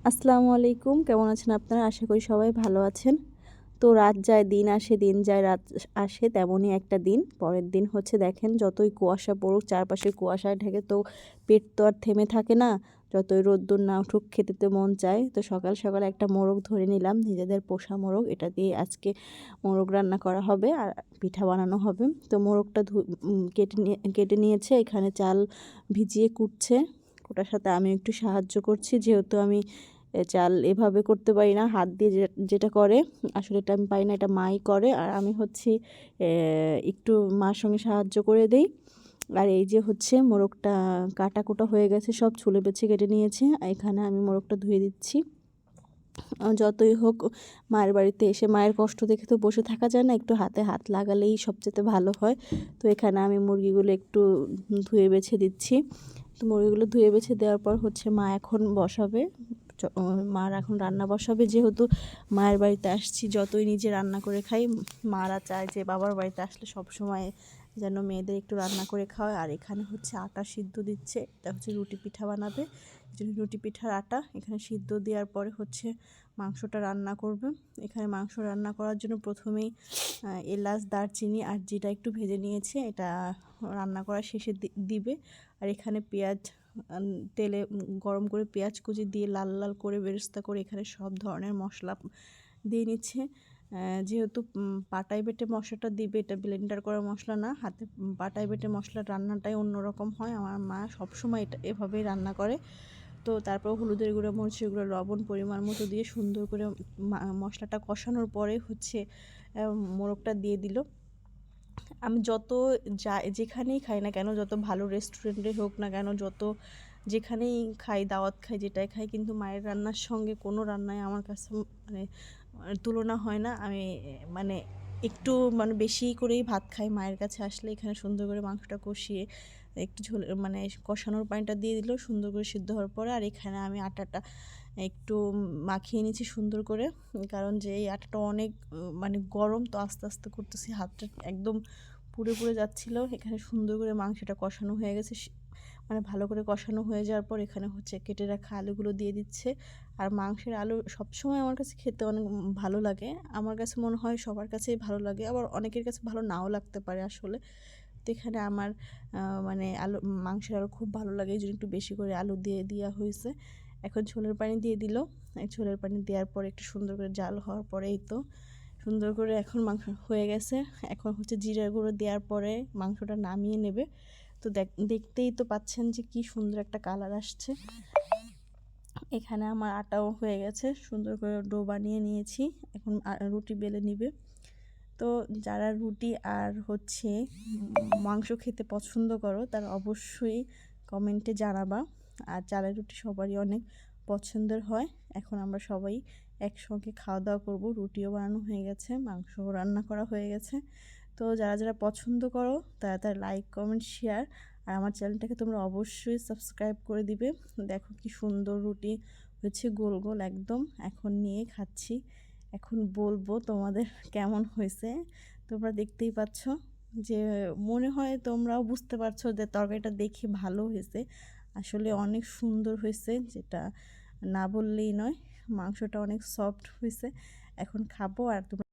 আসসালামু আলাইকুম, কেমন আছেন আপনারা? আশা করি সবাই ভালো আছেন। তো রাত যায় দিন আসে, দিন যায় রাত আসে, তেমনই একটা দিন। পরের দিন হচ্ছে দেখেন যতই কুয়াশা পড়ুক, চারপাশে কুয়াশায় ঢেকে তো পেট তো আর থেমে থাকে না। যতই রোদ্দুর না উঠুক খেতে তো মন চায়। তো সকাল সকাল একটা মোরগ ধরে নিলাম, নিজেদের পোষা মোরগ। এটা দিয়ে আজকে মোরগ রান্না করা হবে আর পিঠা বানানো হবে। তো মোরগটা কেটে নিয়েছে, এখানে চাল ভিজিয়ে কুটছে। কোটার সাথে আমি একটু সাহায্য করছি, যেহেতু আমি চাল এভাবে করতে পারি না, হাত দিয়ে যেটা করে আসলে এটা আমি পারি না, এটা মাই করে। আর আমি হচ্ছি একটু মার সঙ্গে সাহায্য করে দেই। আর এই যে হচ্ছে মোরগটা কাটা কুটা হয়ে গেছে, সব ছুলে বেছে কেটে নিয়েছে। এখানে আমি মোরগটা ধুয়ে দিচ্ছি। যতই হোক মায়ের বাড়িতে এসে মায়ের কষ্ট দেখে তো বসে থাকা যায় না, একটু হাতে হাত লাগালেই সবচেয়ে ভালো হয়। তো এখানে আমি মুরগিগুলো একটু ধুয়ে বেছে দিচ্ছি। তো মুরগিগুলো ধুয়ে বেছে দেওয়ার পর হচ্ছে মা এখন বসাবে, মার এখন রান্না বসাবে। যেহেতু মায়ের বাড়িতে আসছি, যতই নিজে রান্না করে খাই, মারা চায় যে বাবার বাড়িতে আসলে সব সময় যেন মেয়েদের একটু রান্না করে খাওয়ায়। আর এখানে হচ্ছে আটা সিদ্ধ দিচ্ছে, এটা হচ্ছে রুটি পিঠা বানাবে। রুটি পিঠার আটা এখানে সিদ্ধ দেওয়ার পরে হচ্ছে মাংসটা রান্না করবে। এখানে মাংস রান্না করার জন্য প্রথমেই এলাচ, দারচিনি আর জিরা একটু ভেজে নিয়েছে, এটা রান্না করার শেষে দিবে। আর এখানে পেঁয়াজ তেলে গরম করে পেঁয়াজ কুচি দিয়ে লাল লাল করে বেরেস্তা করে এখানে সব ধরনের মশলা দিয়ে নিচ্ছে। যেহেতু পাটায় বেটে মশলাটা দিবে, এটা ব্লেন্ডার করা মশলা না, হাতে পাটায় বেটে মশলা রান্নাটাই অন্যরকম হয়। আমার মা সবসময় এটা এভাবেই রান্না করে। তো তারপর হলুদের গুঁড়ো, মরিচের গুঁড়ো, লবণ পরিমাণ মতো দিয়ে সুন্দর করে মশলাটা কষানোর পরে হচ্ছে মোরগটা দিয়ে দিল। আমি যত যেখানেই খাই না কেন, যত ভালো রেস্টুরেন্টে হোক না কেন, যত যেখানেই খাই, দাওয়াত খাই, যেটাই খাই, কিন্তু মায়ের রান্নার সঙ্গে কোনো রান্নায় আমার কাছে মানে তুলনা হয় না। আমি মানে একটু বেশি করেই ভাত খাই মায়ের কাছে আসলে। এখানে সুন্দর করে মাংসটা কষিয়ে একটু ঝোল কষানোর পানিটা দিয়ে দিল সুন্দর করে সিদ্ধ হওয়ার পরে। আর এখানে আমি আটাটা একটু মাখিয়ে নিয়েছি সুন্দর করে, কারণ যে এই আটাটা অনেক গরম, তো আস্তে আস্তে করতেছি, হাতটা একদম পুড়ে পুড়ে যাচ্ছিলো। এখানে সুন্দর করে মাংসটা কষানো হয়ে গেছে, ভালো করে কষানো হয়ে যাওয়ার পর এখানে হচ্ছে কেটে রাখা আলুগুলো দিয়ে দিচ্ছে। আর মাংসের আলু সবসময় আমার কাছে খেতে অনেক ভালো লাগে। আমার কাছে মনে হয় সবার কাছেই ভালো লাগে, আবার অনেকের কাছে ভালো নাও লাগতে পারে আসলে। তো এখানে আমার মাংসের আলু খুব ভালো লাগে, এই জন্য একটু বেশি করে আলু দিয়ে দেওয়া হয়েছে। এখন ঝোলের পানি দিয়ে দিল। ঝোলের পানি দেওয়ার পরে একটু সুন্দর করে জাল হওয়ার পরে এই তো সুন্দর করে এখন মাংস হয়ে গেছে। এখন হচ্ছে জিরার গুঁড়ো দেওয়ার পরে মাংসটা নামিয়ে নেবে। তো দেখতেই তো পাচ্ছেন যে কি সুন্দর একটা কালার আসছে। এখানে আমার আটাও হয়ে গেছে, সুন্দর করে ডো বানিয়ে নিয়েছি। এখন রুটি বেলে নিবে। তো যারা রুটি আর হচ্ছে মাংস খেতে পছন্দ করো, তারা অবশ্যই কমেন্টে জানাবা। আর চালের রুটি সবারই অনেক পছন্দের হয়। এখন আমরা সবাই একসঙ্গে খাওয়া দাওয়া করব। রুটিও বানানো হয়ে গেছে, মাংসও রান্না করা হয়ে গেছে। তো যারা যারা পছন্দ করো তারা লাইক, কমেন্ট, শেয়ার, আর আমার চ্যানেলটাকে তোমরা অবশ্যই সাবস্ক্রাইব করে দিবে। দেখো কি সুন্দর রুটি হচ্ছে, গোল গোল একদম। এখন নিয়ে খাচ্ছি, এখন বলবো তোমাদের কেমন হয়েছে। তোমরা দেখতেই পাচ্ছ যে মনে হয় তোমরাও বুঝতে পারছো যে তরকারিটা দেখে ভালো হয়েছে, আসলে অনেক সুন্দর হয়েছে, যেটা না বললেই নয়। মাংসটা অনেক সফট হয়েছে। এখন খাবো আর তোমরা